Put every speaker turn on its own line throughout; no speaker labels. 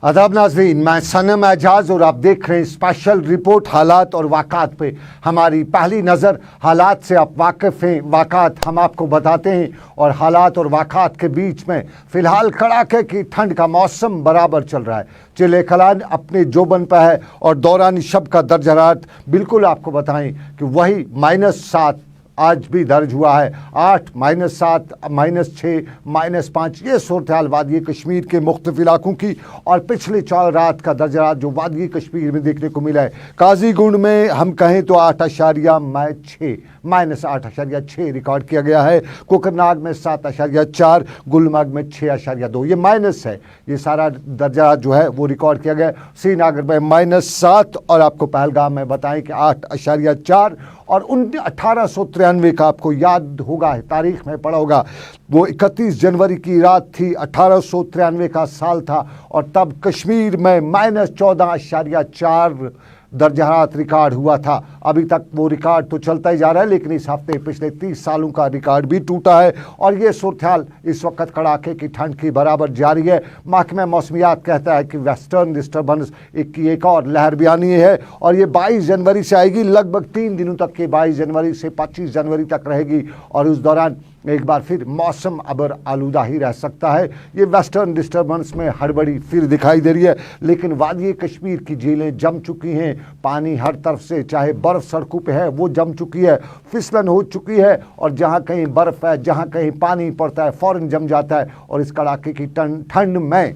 आदाब नाज़रीन, मैं सनम एजाज और आप देख रहे हैं स्पेशल रिपोर्ट हालात और वाक़ात पे। हमारी पहली नज़र हालात से आप वाकिफ़ हैं, वाक़ात हम आपको बताते हैं और हालात और वाक़ात के बीच में फ़िलहाल कड़ाके की ठंड का मौसम बराबर चल रहा है। चिले कलान अपने जोबन पर है और दौरान शब का दर्ज हरारत बिल्कुल आपको बताएं कि वही -7 आज भी दर्ज हुआ है। 8, -7, -6, -5 ये सूरत हाल वादी कश्मीर के मुख्तलिफ इलाकों की और पिछले 4 रात का दर्जा जो वादी कश्मीर में देखने को मिला है। काजीगुंड में हम कहें तो 8.6 -8.6 रिकॉर्ड किया गया है। कोकरनाग में 7.4, गुलमर्ग में 6.2 ये माइनस है। ये सारा दर्जा जो है वो रिकॉर्ड किया गया है। श्रीनगर में -7 और आपको पहलगाम में बताएं कि 8.4 और 1893 का आपको याद होगा, तारीख में पढ़ा होगा, वो 31 जनवरी की रात थी, 1893 का साल था और तब कश्मीर में -14.4 दर्जा हरारत रिकॉर्ड हुआ था। अभी तक वो रिकॉर्ड तो चलता ही जा रहा है, लेकिन इस हफ्ते पिछले 30 सालों का रिकॉर्ड भी टूटा है और ये सूरत हाल इस वक्त कड़ाके की ठंड की बराबर जारी है। महकमा मौसमियात कहता है कि वेस्टर्न डिस्टर्बेंस की एक और लहर भी आनी है और ये 22 जनवरी से आएगी, लगभग 3 दिनों तक के 22 जनवरी से 25 जनवरी तक रहेगी और उस दौरान एक बार फिर मौसम अबर आलूदा ही रह सकता है। ये वेस्टर्न डिस्टर्बेंस में हड़बड़ी फिर दिखाई दे रही है, लेकिन वादी कश्मीर की झीलें जम चुकी हैं। पानी हर तरफ से, चाहे बर्फ़ सड़कों पे है वो जम चुकी है, फिसलन हो चुकी है और जहाँ कहीं बर्फ़ है, जहाँ कहीं पानी पड़ता है फ़ौरन जम जाता है और इस कड़ाके की ठंड में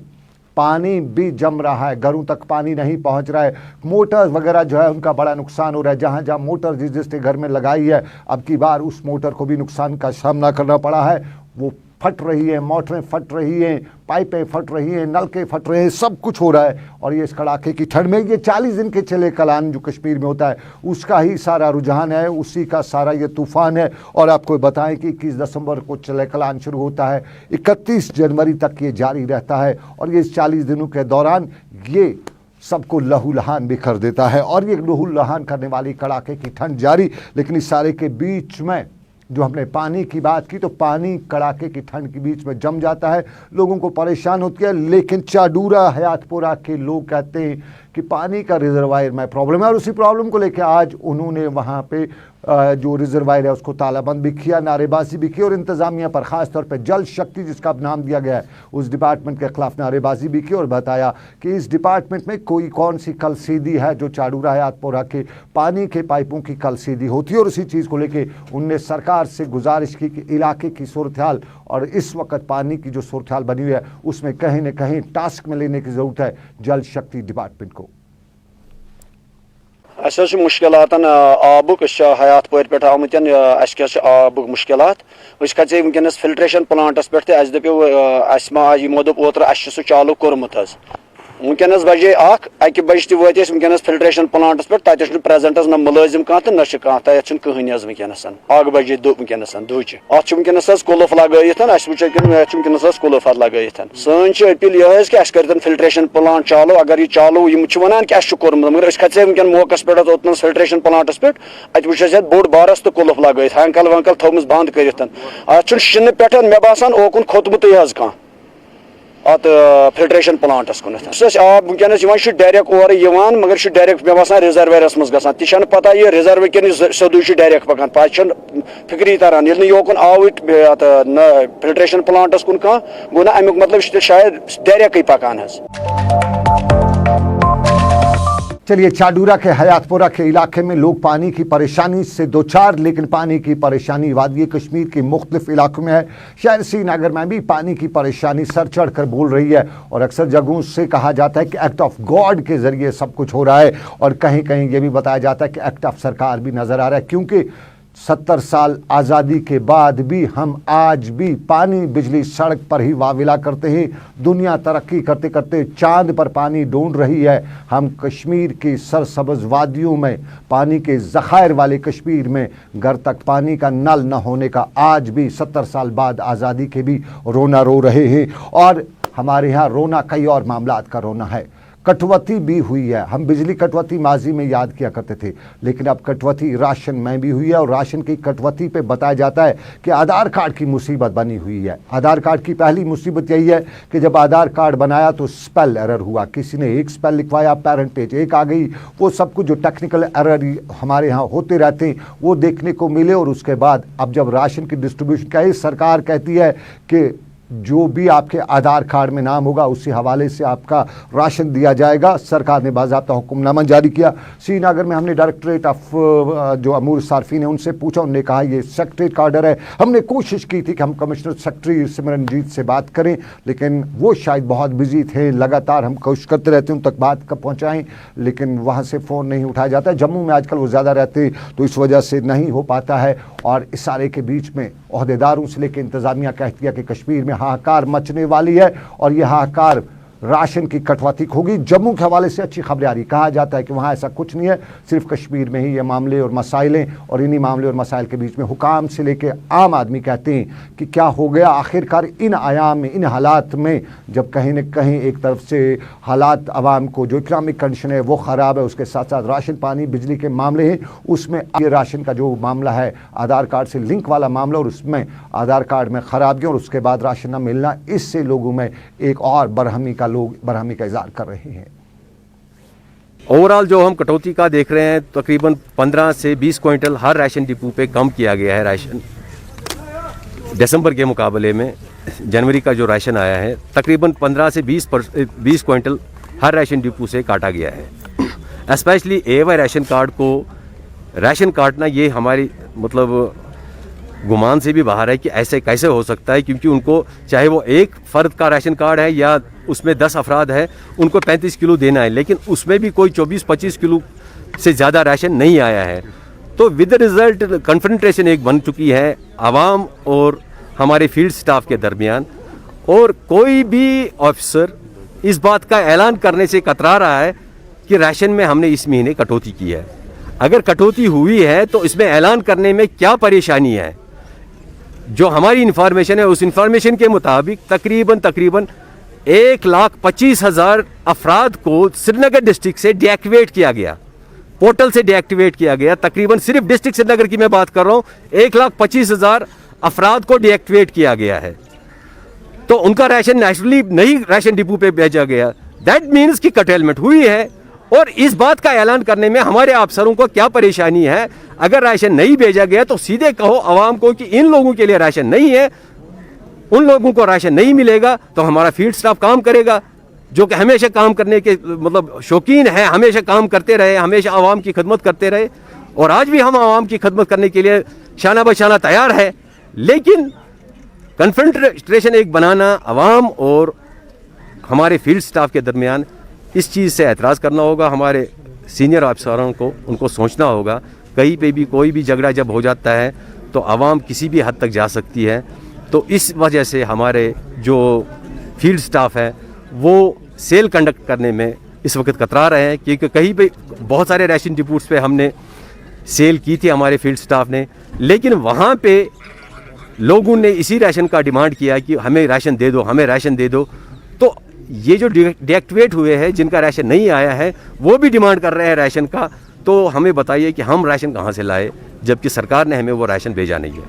पानी भी जम रहा है, घरों तक पानी नहीं पहुंच रहा है। मोटर वगैरह जो है उनका बड़ा नुकसान हो रहा है। जहां जहां मोटर जिसने घर में लगाई है, अब की बार उस मोटर को भी नुकसान का सामना करना पड़ा है। वो फट रही है, मोटरें फट रही हैं, पाइपें फट रही हैं, नलके फट रहे हैं, सब कुछ हो रहा है और ये इस कड़ाके की ठंड में ये 40 दिन के चले कलान जो कश्मीर में होता है उसका ही सारा रुझान है, उसी का सारा ये तूफ़ान है। और आपको बताएं कि 21 दिसंबर को चले कलान शुरू होता है, 31 जनवरी तक ये जारी रहता है और ये इस 40 दिनों के दौरान ये सबको लहूलुहान भी कर देता है और ये लहूलुहान करने वाली कड़ाके की ठंड जारी। लेकिन इस सारे के बीच में जो हमने पानी की बात की, तो पानी कड़ाके की ठंड के बीच में जम जाता है, लोगों को परेशान होती है। लेकिन चाडूरा हयातपुरा के लोग कहते हैं कि पानी का रिजर्वायर में प्रॉब्लम है और उसी प्रॉब्लम को लेकर आज उन्होंने वहाँ पे जो रिजर्वायर है उसको तालाबंद भी किया, नारेबाजी भी की और इंतज़ामिया पर ख़ास तौर पर जल शक्ति जिसका अब नाम दिया गया है उस डिपार्टमेंट के ख़िलाफ़ नारेबाजी भी की और बताया कि इस डिपार्टमेंट में कौन सी कलसीदी है जो चाडूरा हयातपुरा के पानी के पाइपों की कलसीदी होती है और उसी चीज़ को लेकर उनने सरकार से गुजारिश की कि इलाके की सूरत हाल और इस वक्त पानी की जो सूरत हाल बनी हुई है उसमें कहीं न कहीं टास्क में लेने की ज़रूरत है जल शक्ति डिपार्टमेंट को।
मुश्किलातन आबुक हयातपुर पे आमुतन आबुक मुश्किलात खचे वनस फिल्ट्रेशन प्लांटस पे दपो यमो दोप ओतर सह चालू कोर्मुत वनस बजे अक बज तस वनस फिल्ट्रेशन प्लांटस पे तत प्रेजेंटस न मुलाजिम कह तो न तथ कहन वनस 1 बजे वनस दुच वनस कुलफ लगत वनस कुलफ लगत सन अपील यह कि कर फिल्ट्रेशन प्लांट चालू। अगर यह चालू वन कि कोर्मुत मगर खचे वनकन मौकस पे ओतन फिल्ट्रेशन प्लांटस पे अत बोड़ बारस तो कुलफ लगत हंकल वंकल थोमस बंद कर शिन पे मे बासान ओकुन खोतमुत कह अत फिल्ट्रेशन प्लांटस कुन आब वनस डायरेक्ट और मगर डायरेक्ट मे बासान रिजर्वेरस मज ग ती पता यह रिजर्व कन सोदू डायरेक्ट पकान पे फिक्री तरान ये योकुन आव अत फिल्ट्रेशन प्लांटस कुन कह गो ना अमुक मतलब शायद डायरेक्ट पकान।
चलिए, चाडूरा के हयातपुरा के इलाके में लोग पानी की परेशानी से दो चार, लेकिन पानी की परेशानी वादी कश्मीर के मुख्तलिफ इलाकों में है। शहर श्रीनगर में भी पानी की परेशानी सर चढ़ कर बोल रही है और अक्सर जगहों से कहा जाता है कि एक्ट ऑफ गॉड के ज़रिए सब कुछ हो रहा है और कहीं कहीं ये भी बताया जाता है कि एक्ट ऑफ सरकार भी नज़र आ रहा है, क्योंकि 70 साल आज़ादी के बाद भी हम आज भी पानी बिजली सड़क पर ही वाविला करते हैं। दुनिया तरक्की करते करते चांद पर पानी ढूंढ रही है, हम कश्मीर की सरसब्ज़ वादियों में, पानी के ज़खायर वाले कश्मीर में घर तक पानी का नल न होने का आज भी 70 साल बाद आज़ादी के भी रोना रो रहे हैं। और हमारे यहाँ रोना कई और मामलात का रोना है। कटौती भी हुई है। हम बिजली कटौती माजी में याद किया करते थे, लेकिन अब कटौती राशन में भी हुई है। और राशन की कटौती पे बताया जाता है कि आधार कार्ड की मुसीबत बनी हुई है। आधार कार्ड की पहली मुसीबत यही है कि जब आधार कार्ड बनाया तो स्पेल एरर हुआ, किसी ने एक स्पेल लिखवाया, पेरेंटेज एक आ गई, वो सब कुछ जो टेक्निकल एरर हमारे यहाँ होते रहते हैं वो देखने को मिले। और उसके बाद अब जब राशन की डिस्ट्रीब्यूशन का सरकार कहती है कि जो भी आपके आधार कार्ड में नाम होगा उसी हवाले से आपका राशन दिया जाएगा। सरकार ने बाज़ाब्ता हुक्मनामा जारी किया। श्रीनगर में हमने डायरेक्टरेट ऑफ जो अमूर सार्फिन है उनसे पूछा, उन्होंने कहा ये सेक्रेटरीट का ऑर्डर है। हमने कोशिश की थी कि हम कमिश्नर सेक्रेटरी सिमरनजीत से बात करें, लेकिन वो शायद बहुत बिजी थे। लगातार हम कोशिश करते रहते हैं उन तक बात कब पहुँचाएँ, लेकिन वहाँ से फ़ोन नहीं उठाया जाता है। जम्मू में आजकल वो ज़्यादा रहते तो इस वजह से नहीं हो पाता है। और इस सारे के बीच में ओहदेदारों से लेकर इंतज़ामिया कहती है कि कश्मीर में हाहाकार मचने वाली है और यह हाहाकार राशन की कटौती होगी। जम्मू के हवाले से अच्छी खबरें आ रही, कहा जाता है कि वहाँ ऐसा कुछ नहीं है, सिर्फ कश्मीर में ही ये मामले और मसाइल हैं। और इन्हीं मामले और मसाइल के बीच में हुकाम से लेके आम आदमी कहते हैं कि क्या हो गया आखिरकार इन आयाम में, इन हालात में, जब कहीं न कहीं एक तरफ से हालात आवाम को जो इकनॉमिक कंडीशन है वो ख़राब है, उसके साथ साथ राशन पानी बिजली के मामले हैं, उसमें ये राशन का जो मामला है आधार कार्ड से लिंक वाला मामला और उसमें आधार कार्ड में ख़राबियाँ और उसके बाद राशन न मिलना, इससे लोगों में एक और बरहमी का इज़हार कर रहे हैं।
ओवरऑल जो हम कटौती का देख रहे हैं तकरीबन 15 से 20 क्विंटल हर राशन डिपो पे कम किया गया है राशन। दिसंबर के मुकाबले में जनवरी का जो राशन आया है तकरीबन 15 से 20 क्विंटल हर राशन डिपो से काटा गया है। स्पेशली ए राशन कार्ड को राशन काटना ये हमारी मतलब गुमान से भी बाहर है कि ऐसे कैसे हो सकता है, क्योंकि उनको चाहे वो एक फ़र्द का राशन कार्ड है या उसमें 10 अफराद है, उनको 35 किलो देना है, लेकिन उसमें भी कोई 24-25 किलो से ज़्यादा राशन नहीं आया है। तो विद रिज़ल्ट कन्फ्रंटेशन एक बन चुकी है आवाम और हमारे फील्ड स्टाफ के दरमियान। और कोई भी ऑफिसर इस बात का ऐलान करने से कतरा रहा है कि राशन में हमने इस महीने कटौती की है। अगर कटौती हुई है तो इसमें ऐलान करने में क्या परेशानी है। जो हमारी इंफॉर्मेशन है उस इंफॉर्मेशन के मुताबिक तकरीबन 1,25,000 अफराद को श्रीनगर डिस्ट्रिक्ट से डीएक्टिवेट किया गया, पोर्टल से डीएक्टिवेट किया गया। तकरीबन सिर्फ डिस्ट्रिक्ट श्रीनगर की मैं बात कर रहा हूँ, 1,25,000 अफराद को डीएक्टिवेट किया गया है। तो उनका राशन नेचुरली नहीं राशन डिपो पे भेजा गया। दैट मीन्स कि कटेलमेंट हुई है। और इस बात का ऐलान करने में हमारे अफसरों को क्या परेशानी है। अगर राशन नहीं भेजा गया तो सीधे कहो आवाम को कि इन लोगों के लिए राशन नहीं है, उन लोगों को राशन नहीं मिलेगा, तो हमारा फील्ड स्टाफ काम करेगा जो कि हमेशा काम करने के मतलब शौकीन है, हमेशा काम करते रहे, हमेशा आवाम की खिदमत करते रहे। और आज भी हम आवाम की खिदमत करने के लिए शाना बशाना तैयार है। लेकिन कन्फ्रंटेशन एक बनाना आवाम और हमारे फील्ड स्टाफ के दरमियान, इस चीज़ से एतराज़ करना होगा। हमारे सीनियर अफसरों को उनको सोचना होगा, कहीं पे भी कोई भी झगड़ा जब हो जाता है तो आवाम किसी भी हद तक जा सकती है। तो इस वजह से हमारे जो फील्ड स्टाफ है वो सेल कंडक्ट करने में इस वक्त कतरा रहे हैं, क्योंकि कहीं पे बहुत सारे राशन डिपोट्स पे हमने सेल की थी हमारे फील्ड स्टाफ ने, लेकिन वहाँ पे लोगों ने इसी राशन का डिमांड किया कि हमें राशन दे दो, हमें राशन दे दो। तो ये जो डीएक्टिवेट हुए हैं जिनका राशन नहीं आया है वो भी डिमांड कर रहे हैं राशन का। तो हमें बताइए कि हम राशन कहाँ से लाए जबकि सरकार ने हमें वो राशन भेजा नहीं है।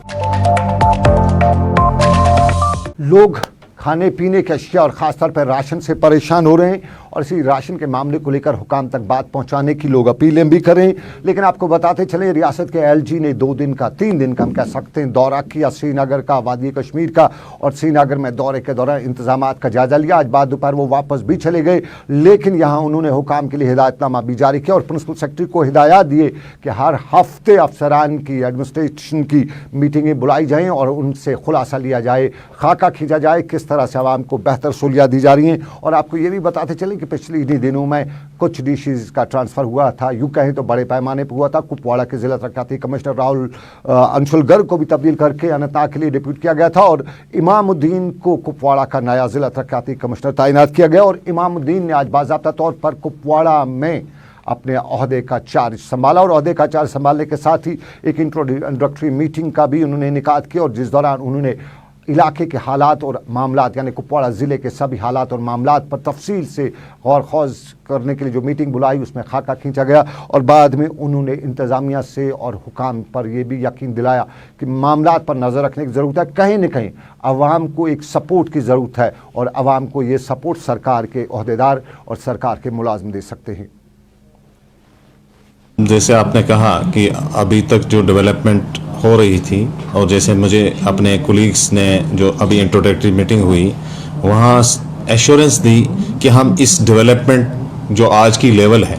लोग खाने पीने के अशिया और ख़ासतौर पर राशन से परेशान हो रहे हैं और इसी राशन के मामले को लेकर हुकाम तक बात पहुंचाने की लोग अपीलें भी करें। लेकिन आपको बताते चलें रियासत के एलजी ने 3 दिन का हम कह सकते हैं दौरा किया श्रीनगर का, वादी कश्मीर का। और श्रीनगर में दौरे के दौरान इंतजामात का जायजा लिया। आज बाद दोपहर वो वापस भी चले गए, लेकिन यहाँ उन्होंने हुकाम के लिए हिदायतनामा भी जारी किया और प्रिंसिपल सेक्रेटरी को हिदायत दिए कि हर हफ्ते अफसरान की एडमिनिस्ट्रेशन की मीटिंगें बुलाई जाएँ और उनसे खुलासा लिया जाए, खाका खींचा जाए किस तरह से आवाम को बेहतर सहूलियात दी जा रही हैं। और आपको ये भी बताते चलें कि पिछले इन्हीं दिनों में कुछ डीसीज का ट्रांसफ़र हुआ था, यूँ कहें तो बड़े पैमाने पर हुआ था। कुपवाड़ा के ज़िला तरक्याती कमिश्नर राहुल अंशुल गर्ग को भी तब्दील करके अनंतनाग के लिए डिप्यूट किया गया था और इमामुद्दीन को कुपवाड़ा का नया ज़िला तरक्याती कमिश्नर तैनात किया गया। और इमामुद्दीन ने आज बाज़ाब्ता तौर पर कुपवाड़ा में अपने ओहदे का चार्ज संभाला और ओहदे का चार्ज संभालने के साथ ही एक इंट्रोडक्टरी मीटिंग का भी उन्होंने इनेकाद किया और जिस दौरान उन्होंने इलाके के हालात और मामलात यानी कुपवाड़ा ज़िले के सभी हालात और मामलात पर तफसील से गौर खौज करने के लिए जो मीटिंग बुलाई उसमें खाका खींचा गया और बाद में उन्होंने इंतज़ामिया से और हुकाम पर यह भी यकीन दिलाया कि मामलात पर नज़र रखने की ज़रूरत है। कहीं न कहीं अवाम को एक सपोर्ट की ज़रूरत है और अवाम को ये सपोर्ट सरकार के ओहदेदार और सरकार के मुलाजिम दे सकते हैं।
जैसे आपने कहा कि अभी तक जो डेवलपमेंट हो रही थी और जैसे मुझे अपने कोलीग्स ने जो अभी इंट्रोडक्टरी मीटिंग हुई वहाँ एश्योरेंस दी कि हम इस डेवलपमेंट जो आज की लेवल है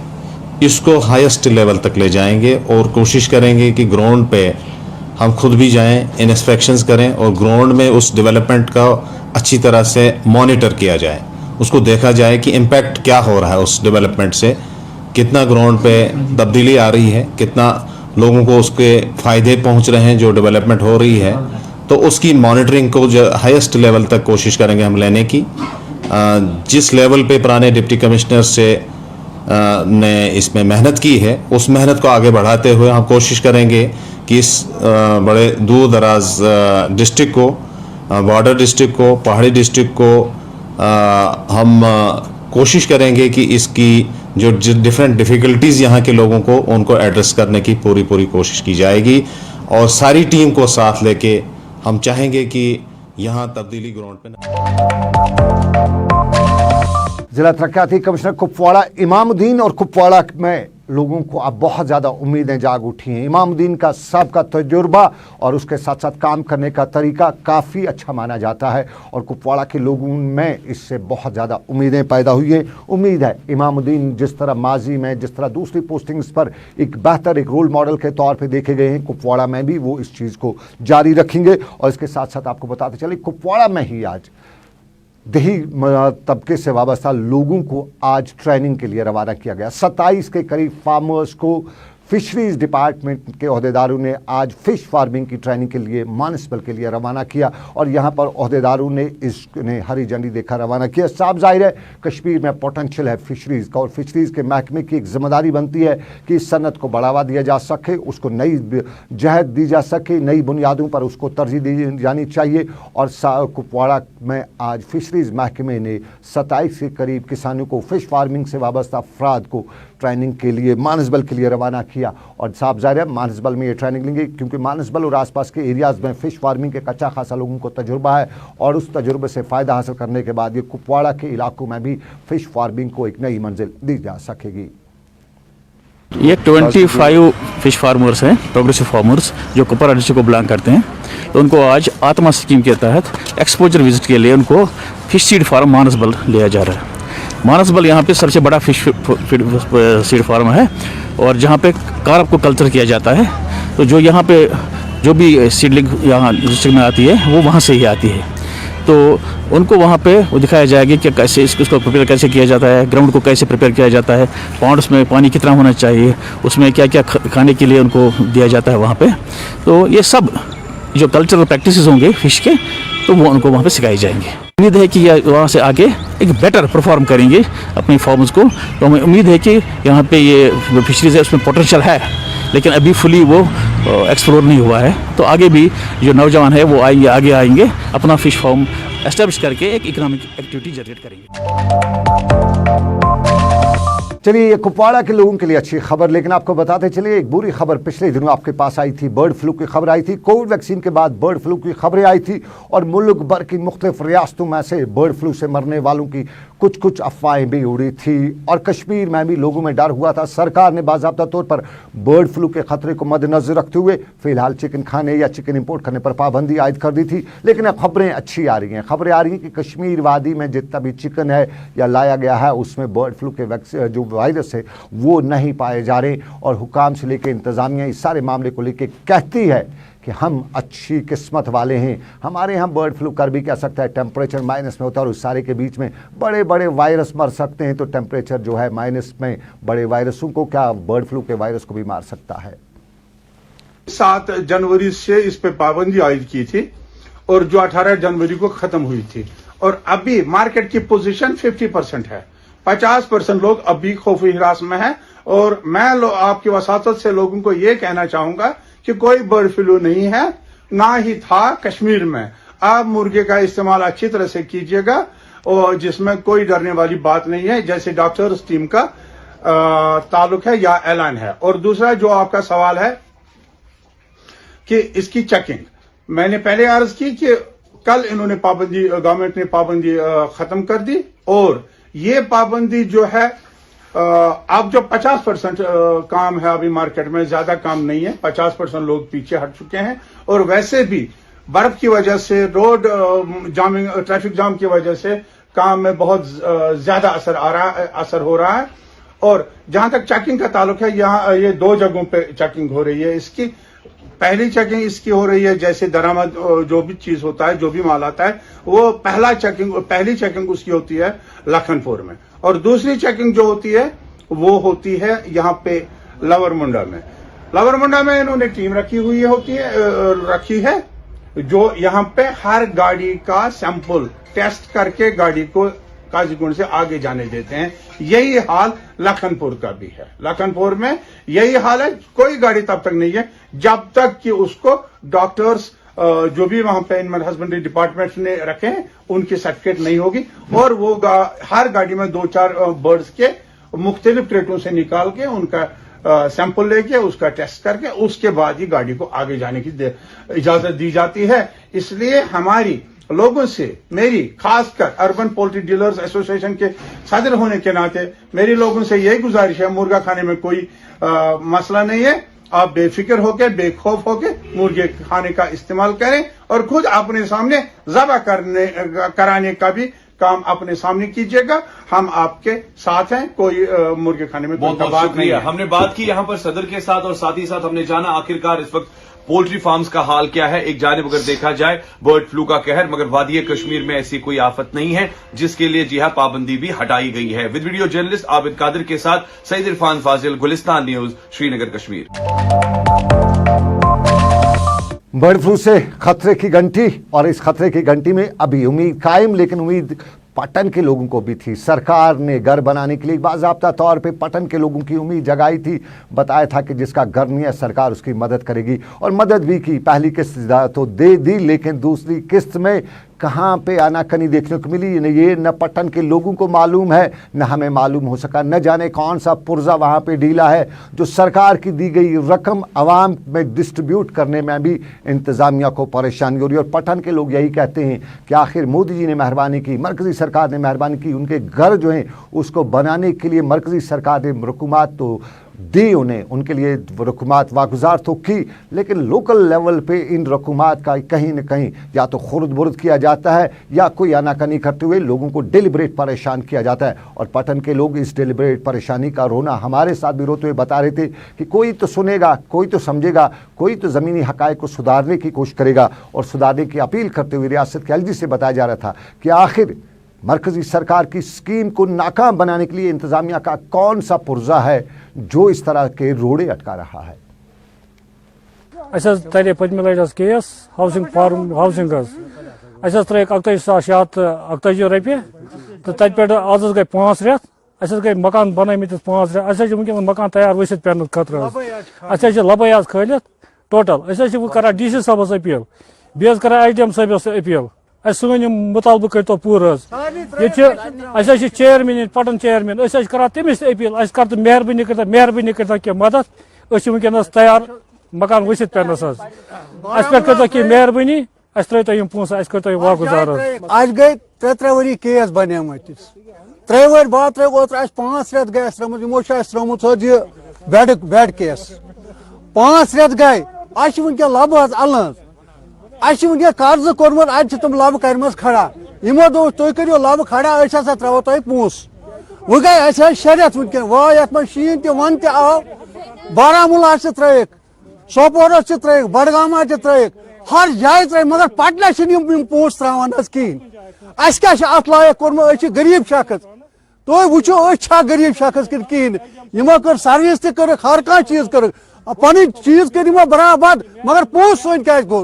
इसको हाईएस्ट लेवल तक ले जाएंगे और कोशिश करेंगे कि ग्राउंड पे हम खुद भी जाएं, इंस्पेक्शंस करें और ग्राउंड में उस डेवलपमेंट का अच्छी तरह से मॉनिटर किया जाए, उसको देखा जाए कि इम्पैक्ट क्या हो रहा है उस डेवलपमेंट से, कितना ग्राउंड पे तब्दीली आ रही है, कितना लोगों को उसके फ़ायदे पहुंच रहे हैं जो डेवलपमेंट हो रही है। तो उसकी मॉनिटरिंग को जो हाईएस्ट लेवल तक कोशिश करेंगे हम लेने की। जिस लेवल पे पुराने डिप्टी कमिश्नर से ने इसमें मेहनत की है उस मेहनत को आगे बढ़ाते हुए हम कोशिश करेंगे कि इस बड़े दूर दराज डिस्ट्रिक्ट को, बॉर्डर डिस्ट्रिक्ट को, पहाड़ी डिस्ट्रिक्ट को हम कोशिश करेंगे कि इसकी जो डिफरेंट डिफ़िकल्टीज़ यहाँ के लोगों को उनको एड्रेस करने की पूरी कोशिश की जाएगी और सारी टीम को साथ लेके हम चाहेंगे कि यहाँ तब्दीली ग्राउंड पे
जिला तरक्याती कमिश्नर कुपवाड़ा इमामुद्दीन और कुपवाड़ा में लोगों को अब बहुत ज़्यादा उम्मीदें जाग उठी हैं। इमामुद्दीन का सबका तजुर्बा और उसके साथ साथ काम करने का तरीका काफ़ी अच्छा माना जाता है और कुपवाड़ा के लोगों में इससे बहुत ज़्यादा उम्मीदें पैदा हुई हैं। उम्मीद है इमामुद्दीन जिस तरह माजी में जिस तरह दूसरी पोस्टिंग्स पर एक बेहतर एक रोल मॉडल के तौर पर देखे गए हैं, कुपवाड़ा में भी वो इस चीज़ को जारी रखेंगे। और इसके साथ साथ आपको बताते चले कुपवाड़ा में ही आज देही तबके से वाबस्ता लोगों को आज ट्रेनिंग के लिए रवाना किया गया। 27 के करीब फार्मर्स को फिशरीज डिपार्टमेंट के ओहदेदारों ने आज फ़िश फार्मिंग की ट्रेनिंग के लिए मानसबल के लिए रवाना किया और यहाँ पर ओहदेदारों ने इसने हरी झंडी देखा रवाना किया। साफ जाहिर है कश्मीर में पोटेंशियल है फिशरीज़ का और फिशरीज़ के महकमे की एक जिम्मेदारी बनती है कि इस सनत को बढ़ावा दिया जा सके, उसको नई जहद दी जा सके, नई बुनियादों पर उसको तरजीह दी जानी चाहिए। और कुपवाड़ा में आज फिशरीज़ महकमे ने 27 के करीब किसानों को फ़िश फार्मिंग से वाबस्ता अफराद को ट्रेनिंग के लिए मानसबल के लिए रवाना किया। और साफ जाहिर है मानसबल में ये ट्रेनिंग लेंगे क्योंकि मानसबल और आसपास के एरियाज़ में फ़िश फार्मिंग के कच्चा खासा लोगों को तजुर्बा है और उस तजुर्बे से फ़ायदा हासिल करने के बाद ये कुपवाड़ा के इलाकों में भी फ़िश फार्मिंग को एक नई मंजिल दी जा सकेगी।
ये 25 फिश फार्मर्स हैं, प्रोग्रेसिव फार्मर्स जो कुपवाड़ा डिस्ट्रिक्ट को बिलोंग करते हैं। तो उनको आज आत्मा स्कीम के तहत एक्सपोजर विजिट के लिए उनको फिश सीड फार्म मानसबल लिया जा रहा है। मानसबल यहाँ पे सबसे बड़ा फिश सीड फार्म है और जहाँ पे कारप को कल्चर किया जाता है। तो जो यहाँ पे जो भी सीडलिंग यहाँ डिस्ट्रिक्ट में आती है वो वहाँ से ही आती है। तो उनको वहाँ पे वो दिखाया जाएगा कि कैसे इसको प्रिपेयर कैसे किया जाता है, ग्राउंड को कैसे प्रिपेयर किया जाता है, पॉन्ड्स में पानी कितना होना चाहिए, उसमें क्या क्या खाने के लिए उनको दिया जाता है वहाँ पे। तो ये सब जो कल्चरल प्रैक्टिसेस होंगे फिश के तो वो उनको वहाँ पे सिखाई जाएंगे। उम्मीद है कि ये वहाँ से आगे एक बेटर परफॉर्म करेंगे अपने फार्म्स को। तो हमें उम्मीद है कि यहाँ पे ये फिशरीज है उसमें पोटेंशियल है लेकिन अभी फुली वो एक्सप्लोर नहीं हुआ है। तो आगे भी जो नौजवान है वो आएंगे, आगे आएंगे, अपना फिश फार्म एस्टेब्लिश करके एक इकोनॉमिक एक्टिविटी जनरेट करेंगे।
चलिए ये कुपवाड़ा के लोगों के लिए अच्छी खबर, लेकिन आपको बताते चलिए एक बुरी खबर पिछले दिनों आपके पास आई थी। बर्ड फ्लू की खबर आई थी, कोविड वैक्सीन के बाद बर्ड फ्लू की खबरें आई थी और मुल्क भर की मुख्तलिफ रियासतों में से बर्ड फ्लू से मरने वालों की कुछ अफवाहें भी उड़ी थी और कश्मीर में भी लोगों में डर हुआ था। सरकार ने बाज़ाब्ता तौर पर बर्ड फ्लू के खतरे को मद्देनजर रखते हुए फिलहाल चिकन खाने या चिकन इंपोर्ट करने पर पाबंदी आयद कर दी थी। लेकिन अब खबरें अच्छी आ रही हैं, खबरें आ रही हैं कि कश्मीर वादी में जितना भी चिकन है या लाया गया है उसमें बर्ड फ्लू के जो वायरस है वो नहीं पाए जा रहे और हुकाम से लेकर इंतज़ामिया इस सारे मामले को लेकर कहती है कि हम अच्छी किस्मत वाले हैं, हमारे यहाँ बर्ड फ्लू कर भी क्या सकता है, टेम्परेचर माइनस में होता है और उस सारे के बीच में बड़े बड़े वायरस मर सकते हैं। तो टेम्परेचर जो है माइनस में बड़े वायरसों को क्या बर्ड फ्लू के वायरस को भी मार सकता है।
7 जनवरी से इस पे पाबंदी आयद की थी और जो 18 जनवरी को खत्म हुई थी और अभी मार्केट की पोजीशन 50% है, 50% लोग अभी खौफ हिरास में हैं। और मैं आपकी वसातत से लोगों को ये कहना चाहूंगा कि कोई बर्ड फ्लू नहीं है, ना ही था कश्मीर में। आप मुर्गे का इस्तेमाल अच्छी तरह से कीजिएगा और जिसमें कोई डरने वाली बात नहीं है, जैसे डॉक्टर्स टीम का ताल्लुक है या ऐलान है। और दूसरा जो आपका सवाल है कि इसकी चेकिंग, मैंने पहले अर्ज की कि कल इन्होंने पाबंदी, गवर्नमेंट ने पाबंदी खत्म कर दी और ये पाबंदी जो है अब जो 50% काम है अभी मार्केट में, ज्यादा काम नहीं है, 50% लोग पीछे हट चुके हैं। और वैसे भी बर्फ की वजह से, रोड जामिंग, ट्रैफिक जाम की वजह से काम में बहुत ज्यादा असर हो रहा है। और जहां तक चेकिंग का ताल्लुक है, यहाँ ये 2 जगहों पे चेकिंग हो रही है। इसकी पहली चेकिंग इसकी हो रही है, जैसे दरामद जो भी चीज होता है, जो भी माल आता है, वो पहली चेकिंग उसकी होती है लखनपुर में। और दूसरी चेकिंग जो होती है वो होती है यहाँ पे लवर मुंडा में इन्होंने टीम रखी है जो यहाँ पे हर गाड़ी का सैंपल टेस्ट करके गाड़ी को काजीगुंड से आगे जाने देते हैं। यही हाल लखनपुर का भी है। लखनपुर में यही हाल है, कोई गाड़ी तब तक नहीं है जब तक कि उसको डॉक्टर्स जो भी वहां पे एनिमल हस्बेंड्री डिपार्टमेंट ने रखे हैं उनकी सर्टिफिकेट नहीं होगी। और वो हर गाड़ी में 2-4 बर्ड्स के मुख्तलिफ क्रेटों से निकाल के उनका सैंपल लेके उसका टेस्ट करके उसके बाद ही गाड़ी को आगे जाने की इजाजत दी जाती है। इसलिए हमारी लोगों से, मेरी खासकर अर्बन पोल्ट्री डीलर्स एसोसिएशन के सदर होने के नाते मेरी लोगों से यही गुजारिश है, मुर्गा खाने में कोई मसला नहीं है। आप बेफिक्र होके, बेखौफ होके मुर्गे खाने का इस्तेमाल करें और खुद अपने सामने ज़बह कराने का भी काम अपने सामने कीजिएगा। हम आपके साथ हैं, कोई मुर्गे खाने में
बहुत
कोई
बहुत
बात नहीं
शुक्रिया।
है।
हमने बात की यहाँ पर सदर के साथ और साथ ही साथ हमने जाना आखिरकार इस वक्त पोल्ट्री फार्म्स का हाल क्या है। एक जानिब अगर देखा जाए बर्ड फ्लू का कहर, मगर वादी कश्मीर में ऐसी कोई आफत नहीं है जिसके लिए जी हां पाबंदी भी हटाई गई है। With video journalist Abid Qadir के साथ Saeed Irfan Fazil, Gulistan news, Srinagar, Kashmir.
Bird flu से खतरे की घंटी, और इस खतरे की घंटी में अभी उम्मीद कायम, लेकिन उम्मीद पटन के लोगों को भी थी। सरकार ने घर बनाने के लिए बाज़ाब्ता तौर पे पटन के लोगों की उम्मीद जगाई थी, बताया था कि जिसका घर नहीं है सरकार उसकी मदद करेगी, और मदद भी की। पहली किस्त तो दे दी, लेकिन दूसरी किस्त में कहाँ पे आनाकानी देखने को मिली, ये न पटन के लोगों को मालूम है, न हमें मालूम हो सका। न जाने कौन सा पुर्जा वहाँ पे ढीला है, जो सरकार की दी गई रकम आवाम में डिस्ट्रीब्यूट करने में भी इंतज़ामिया को परेशानी हो रही है। और पटन के लोग यही कहते हैं कि आखिर मोदी जी ने मेहरबानी की, मरकज़ी सरकार ने मेहरबानी की, उनके घर जो हैं उसको बनाने के लिए मरकज़ी सरकार ने रकूमात तो दी, उन्हें उनके लिए रकूमात वागुजार तो की, लेकिन लोकल लेवल पे इन रकूमात का कहीं न कहीं या तो खुर्द बुर्द किया जाता है या कोई आनाकानी करते हुए लोगों को डेलिब्रेट परेशान किया जाता है। और पटन के लोग इस डेलिब्रेट परेशानी का रोना हमारे साथ भी रोते हुए बता रहे थे कि कोई तो सुनेगा, कोई तो समझेगा, कोई तो ज़मीनी हक़ाइक़ को सुधारने की कोशिश करेगा। और सुधारने की अपील करते हुए रियासत के एलजी से बताया जा रहा था कि आखिर मरकज़ी सरकार की स्कीम को नाकाम बनाने के लिए इंतज़ामिया का कौन सा पुर्जा है जो इस तरह के रोड़े अटका रहा है।
तरे पत्म लट केस हाउसिंग फार्म हाउसिंग त्रे 41,648 रपे तो तत पे आज गई 5 रेत गई मकान बनामित 5 रेत वनकन मकान तैयार वसित पे खतर लबे आज खलित टोटल करा DC साहबस अपील बे करा IDM साहबस अपील सन मुतालबह कर तो पूर ये चेयरमैन पटन चेयरमैन करा तमिस अपील कर मेहरबानी कर कह मदद वनकस तैयार मकान वसित पे कर कह मेहरबानी त्रो पोसा कर वागुजार
आज गई 3 वरी केस बने 3 वर बाद 5 रेत गए त्रोमुत त्रोमुत बेड केस 5 रेत गए वनकन लब अल वनकन कर्ज कोर्मुत तम लब कर खड़ा यमो दो तुम करो लब खड़ा त्रो तुम पोस वो गई 6 रेत वनकन वाह ये शीन वन आव बारामूला त्रिक सोपोर त्रिक बडगाम त्रिक हर जाए त्रे मगर पटना पोस त्रावान कहें क्या लायक कोर्मुत गरीब शख्स तुम वो गरीब शख्स कहें यमो कर सर्विस तक हर कह चीज कर पन चीज कर बराबर मगर पोस सन क्या गो।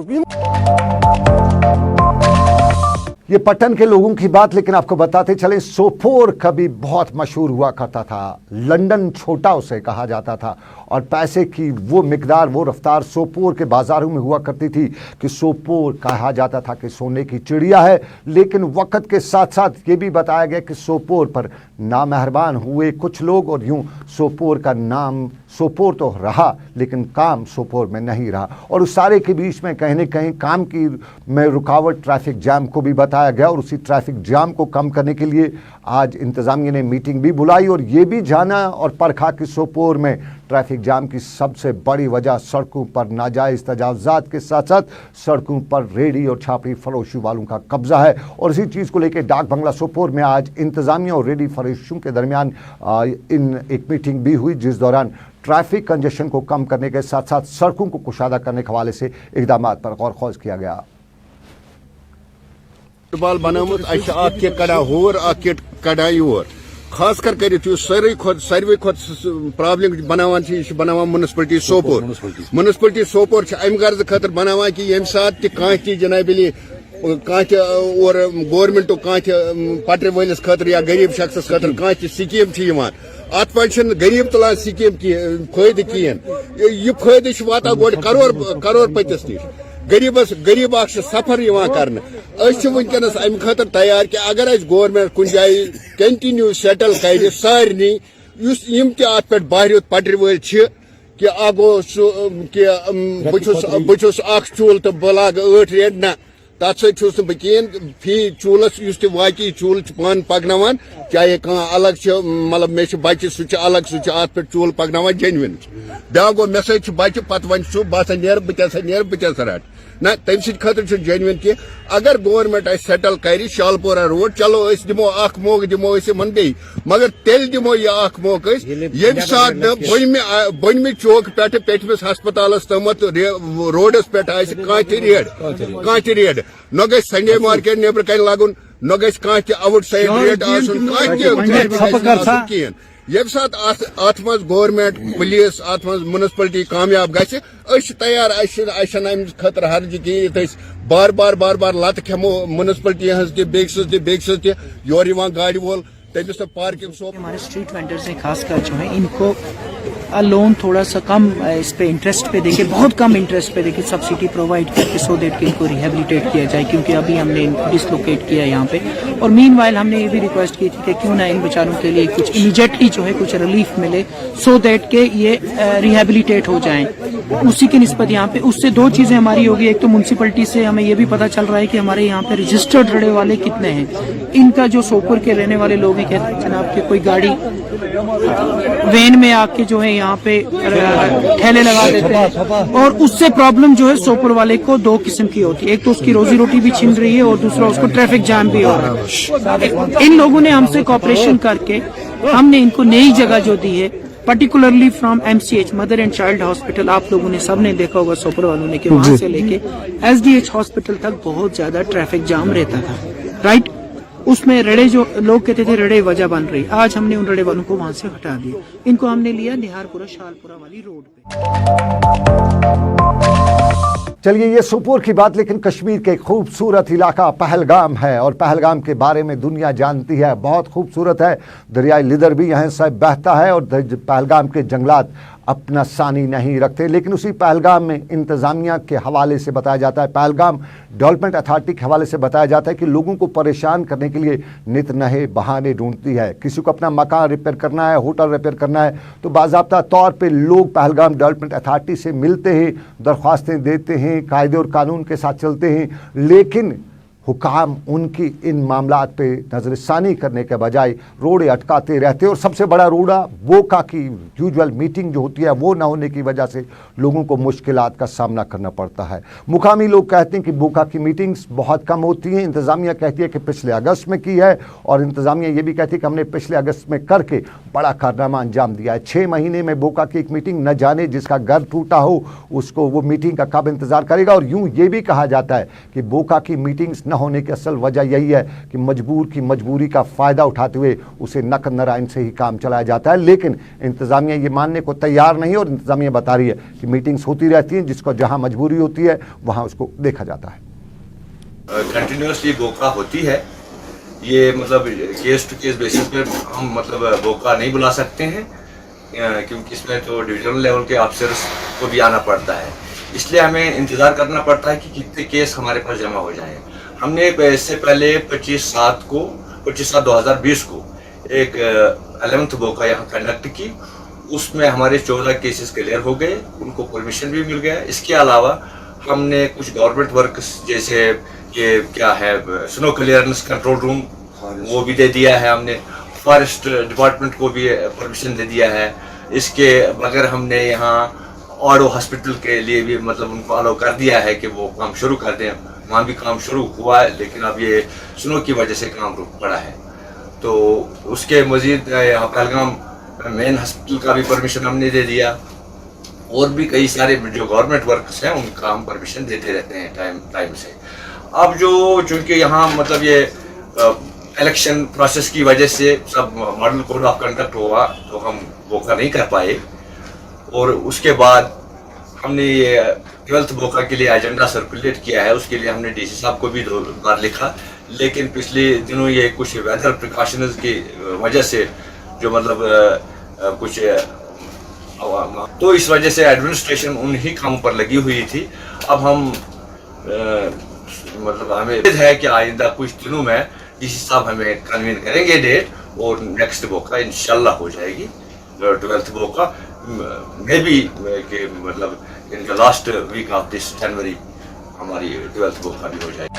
ये पटन के लोगों की बात, लेकिन आपको बताते चले सोपोर कभी बहुत मशहूर हुआ करता था, लंदन छोटा उसे कहा जाता था। और पैसे की वो मिकदार, वो रफ्तार सोपोर के बाज़ारों में हुआ करती थी कि सोपोर कहा जाता था कि सोने की चिड़िया है। लेकिन वक्त के साथ साथ ये भी बताया गया कि सोपोर पर नामेहरबान हुए कुछ लोग और यूं सोपोर का नाम सोपोर तो रहा लेकिन काम सोपोर में नहीं रहा। और उस सारे के बीच में कहीं न कहीं काम की में रुकावट ट्रैफिक जाम को भी बताया गया और उसी ट्रैफिक जाम को कम करने के लिए आज इंतज़ामिया ने मीटिंग भी बुलाई और ये भी जाना और परखा कि सोपोर में ट्रैफिक जाम की सबसे बड़ी वजह सड़कों पर नाजायज़ तजावुज़ात के साथ साथ सड़कों पर रेडी और छापड़ी फरोशी वालों का कब्जा है। और इसी चीज़ को लेकर डाक बंगला सोपोर में आज इंतज़ामिया और रेडी फरोशियों के दरमियान एक मीटिंग भी हुई जिस दौरान ट्रैफिक कंजेशन को कम करने के साथ साथ सड़कों को कुशादा करने के हवाले से इक़दामात पर गौर खौज किया गया।
फुटबॉल बनामुत के कड़ा होर कड़ा योर खास कर सारे प्रॉब्लम बनावान म्यूनसिपलिटी सोपोर म्यूनसिपलिटी सोपोर अम गर्ज खतर बनावान कि यम सात तह जनाबिली और गवर्नमेंट पटरी वलिस खतर या गरीब शख्स खतर कह स्कीम अत पे गरीब तुलान स्कीम फायद कहें यह फायद वात गो करोड़ पतिस नश गरीब सफर कर वनकस अम खतर तैयार कि अगर गवर्नमेंट कुछ जाए कंटिन्यू सेटल कर सारे अत पे बाहर पटरी वल कि गो बहुस चूल तो बह लाग 8 रेट ना तथ सस बह कहें फी चूलस वाकई चूल पान पकनावान चाहे अलग मतलब मे बच्चे सह अलग सह अत पे चूल पकनावान जेन्युइन ब्या गो मे सत बच्चे पत वन बह नीर बह रट ना तम सर जेन्युइन कि अगर गवर्नमेंट सेटल कर शालपोरा रोड चलो दिमो मौक दिमो बे मगर तेल दिमो यह मौक ये सात बनम चौक पे पेटमस हस्पताल तमत रोडस पे कह रेड न ग संडे मार्केट नेबर कन लगन न ग आउट साइड रेड कहें ये सात अत मज गवर्नमेंट पुलिस अत मज म्यूनसिपलिटी कामयाब गि तैयार अम खतर हर्ज कि बार बार लत खेमो म्यूनसिपलिटी हज योर गाड़ी वोल तमिस पार्किंग
हमारे स्ट्रीट वेंडर्स हैं खासकर जो है इनको लोन थोड़ा सा कम इस पे इंटरेस्ट पे देके बहुत कम इंटरेस्ट पे देके सब्सिडी प्रोवाइड करके सो दैट कि इनको रिहेबिलिटेट किया जाए क्योंकि अभी हमने डिसलोकेट किया यहाँ पे। और मीनवाइल हमने ये भी रिक्वेस्ट की थी कि क्यों ना इन बेचारों के लिए कुछ इमीडिएटली जो है कुछ रिलीफ मिले सो दैट के ये रिहेबिलिटेट हो जाएं। उसी की निस्बत यहाँ पे उससे दो चीजें हमारी होगी। एक तो म्यूनसिपलिटी से हमें ये भी पता चल रहा है कि हमारे यहाँ पे रजिस्टर्ड रड़े वाले कितने हैं। इनका जो सोपुर के रहने वाले लोग हैं कहते हैं जनाब के कोई गाड़ी वैन में आके जो है यहाँ पे ठेले लगा देते हैं और उससे प्रॉब्लम जो है सोपुर वाले को दो किस्म की होती है। एक तो उसकी रोजी रोटी भी छिन रही है और दूसरा उसको ट्रैफिक जाम भी हो रहा है। इन लोगों ने हमसे कॉपरेशन करके हमने इनको नई जगह जो दी है particularly from MCH mother and child hospital, आप लोगों ने सबने देखा होगा सोपुर वालों ने कि वहां से लेके SDH हॉस्पिटल तक बहुत ज्यादा ट्रैफिक जाम रहता था, राइट। उसमें रड़े जो लोग कहते थे रड़े वजह बन रही, आज हमने उन रड़े वालों को वहां से हटा दिया। इनको हमने लिया निहारपुरा शालपुरा वाली रोड पे।
चलिए ये सोपोर की बात, लेकिन कश्मीर के खूबसूरत इलाका पहलगाम है और पहलगाम के बारे में दुनिया जानती है, बहुत खूबसूरत है। दरियाई लिदर भी यहाँ से बहता है और पहलगाम के जंगलात अपना सानी नहीं रखते। लेकिन उसी पहलगाम में इंतज़ामिया के हवाले से बताया जाता है, पहलगाम डेवलपमेंट अथॉरिटी के हवाले से बताया जाता है कि लोगों को परेशान करने के लिए नित नए बहाने ढूंढती है। किसी को अपना मकान रिपेयर करना है, होटल रिपेयर करना है तो बाज़ाब्ता तौर पे लोग पहलगाम डेवलपमेंट अथॉरिटी से मिलते हैं, दरख्वास्तें देते हैं, कायदे और कानून के साथ चलते हैं। लेकिन हुकाम उनकी इन मामलात पे नज़रसानी करने के बजाय रोड़े अटकाते रहते और सबसे बड़ा रोड़ा बोका की यूजुअल मीटिंग जो होती है वो ना होने की वजह से लोगों को मुश्किलात का सामना करना पड़ता है। मुकामी लोग कहते हैं कि बोका की मीटिंग्स बहुत कम होती हैं। इंतज़ामिया कहती है कि पिछले अगस्त में की है और इंतज़ामिया ये भी कहती है कि हमने पिछले अगस्त में करके बड़ा कारनामा अंजाम दिया है। 6 महीने में बोका की एक मीटिंग न जाने जिसका घर टूटा हो उसको वो मीटिंग का कब इंतज़ार करेगा। और यूँ ये भी कहा जाता है कि बोका की मीटिंग्स होने की असल वजह यही है कि मजबूर की मजबूरी का फायदा उठाते हुए उसे नकद नारायण से ही काम चलाया जाता है। लेकिन इंतजामिया ये मानने को तैयार नहीं और इंतजामिया बता रही है कि मीटिंग्स होती रहती हैं, जिसको जहां मजबूरी होती है वहां उसको देखा जाता है।
कंटिन्यूसली बोका होती है, ये मतलब केस टू केस बेसिस पे हम मतलब बोका नहीं बुला सकते हैं। क्योंकि इसमें तो डिविजनल लेवल के ऑफिसर्स को भी आना पड़ता है, इसलिए हमें इंतज़ार करना पड़ता है कि कितने केस हमारे पास जमा हो जाएं। हमने इससे पहले 25/7/2020 को एक 11th बोका यहाँ कंडक्ट की, उसमें हमारे 14 केसेस क्लियर हो गए, उनको परमिशन भी मिल गया। इसके अलावा हमने कुछ गवर्नमेंट वर्क्स जैसे ये क्या है स्नो क्लियरेंस कंट्रोल रूम, वो भी दे दिया है हमने, फॉरेस्ट डिपार्टमेंट को भी परमिशन दे दिया है। इसके बगैर हमने यहाँ ऑडो हॉस्पिटल के लिए भी मतलब उनको अलाउ कर दिया है कि वो काम शुरू कर दें, वहाँ भी काम शुरू हुआ है, लेकिन अब ये स्नो की वजह से काम रुक पड़ा है। तो उसके मजीद यहाँ पहलगाम मेन हॉस्पिटल का भी परमिशन हमने दे दिया, और भी कई सारे जो गवर्नमेंट वर्क्स हैं उनका हम परमिशन देते रहते हैं टाइम से। अब जो चूँकि यहाँ मतलब ये इलेक्शन प्रोसेस की वजह से सब मॉडल कोड ऑफ कंडक्ट हुआ तो हम बोका नहीं कर पाए, और उसके बाद हमने ये 12th बोका के लिए एजेंडा सर्कुलेट किया है, उसके लिए हमने डीसी साहब को भी 2 बार लिखा, लेकिन पिछले दिनों ये कुछ वेदर प्रिकॉशंस की वजह से जो मतलब कुछ तो इस वजह से एडमिनिस्ट्रेशन उन्हीं कामों पर लगी हुई थी। अब हम मतलब हमें उम्मीद है कि आइंदा कुछ दिनों में डीसी साहब हमें कन्वीन करेंगे डेट, और नेक्स्ट बोका इंशाल्लाह हो जाएगी 12th बोका में भी कि मतलब in the last week of this January हमारी 12th बोका भी हो जाएगी।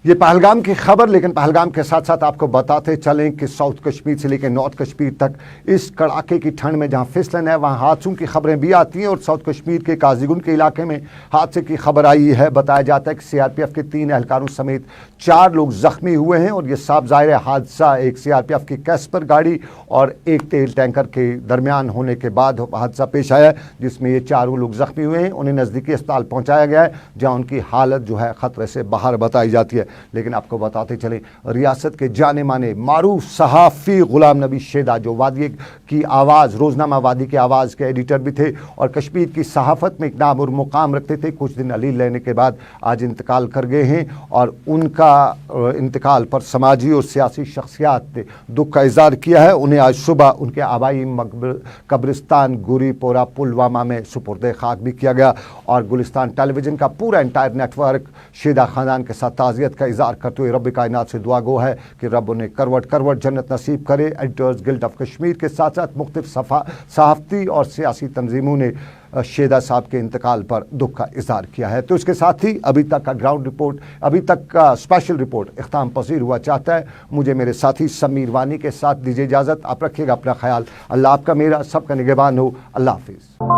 ये पहलगाम की खबर, लेकिन पहलगाम के साथ साथ आपको बताते चलें कि साउथ कश्मीर से लेकर नॉर्थ कश्मीर तक इस कड़ाके की ठंड में जहां फिसलन है वहां हादसों की खबरें भी आती हैं, और साउथ कश्मीर के काजीगुंड के इलाके में हादसे की खबर आई है। बताया जाता है कि सीआरपीएफ के 3 एहलकारों समेत 4 लोग जख्मी हुए हैं, और ये साफ ज़ाहिर है हादसा एक सीआरपीएफ की कैस्पर गाड़ी और एक तेल टैंकर के दरमियान होने के बाद हादसा पेश आया, जिसमें ये 4 लोग जख्मी हुए हैं। उन्हें नज़दीकी अस्पताल पहुँचाया गया है, जहाँ उनकी हालत जो है ख़तरे से बाहर बताई जाती है। लेकिन आपको बताते चलें, रियासत के जाने माने मारूफ सहाफ़ी गुलाम नबी शेदा, जो वादी की आवाज़, रोज़नामा वादी की आवाज़ के एडिटर भी थे और कश्मीर की सहाफ़त में एक नाम और मुकाम रखते थे, कुछ दिन अलील लेने के बाद आज इंतकाल कर गए हैं, और उनका इंतकाल पर समाजी और सियासी शख्सियात ने दुख का इज़हार किया है। उन्हें आज सुबह उनके आबाई कब्रिस्तान गुरीपोरा पुलवामा में सुपुर्द खाक भी किया गया, और गुलिस्तान टेलीविज़न का पूरा एंटायर नेटवर्क शेदा ख़ानदान के साथ ताज़ियत का इज़हार करते हुए रब कायनात से दुआ गो है कि रब उन्हें करवट करवट जन्नत नसीब करे। एडिटर्स गिल्ड ऑफ कश्मीर के साथ साथ मुख्तलिफ सहाफ़ती और सियासी तंजीमों ने शेदा साहब के इंतकाल पर दुख का इज़हार किया है। तो इसके साथ ही अभी तक का ग्राउंड रिपोर्ट, अभी तक का स्पेशल रिपोर्ट इख्ताम पसीर हुआ चाहता है। मुझे मेरे साथी समीर वानी के साथ दीजिए इजाज़त। आप रखिएगा अपना ख्याल। अल्लाह आपका मेरा सबका निगहबान हो। अल्लाह हाफिज़।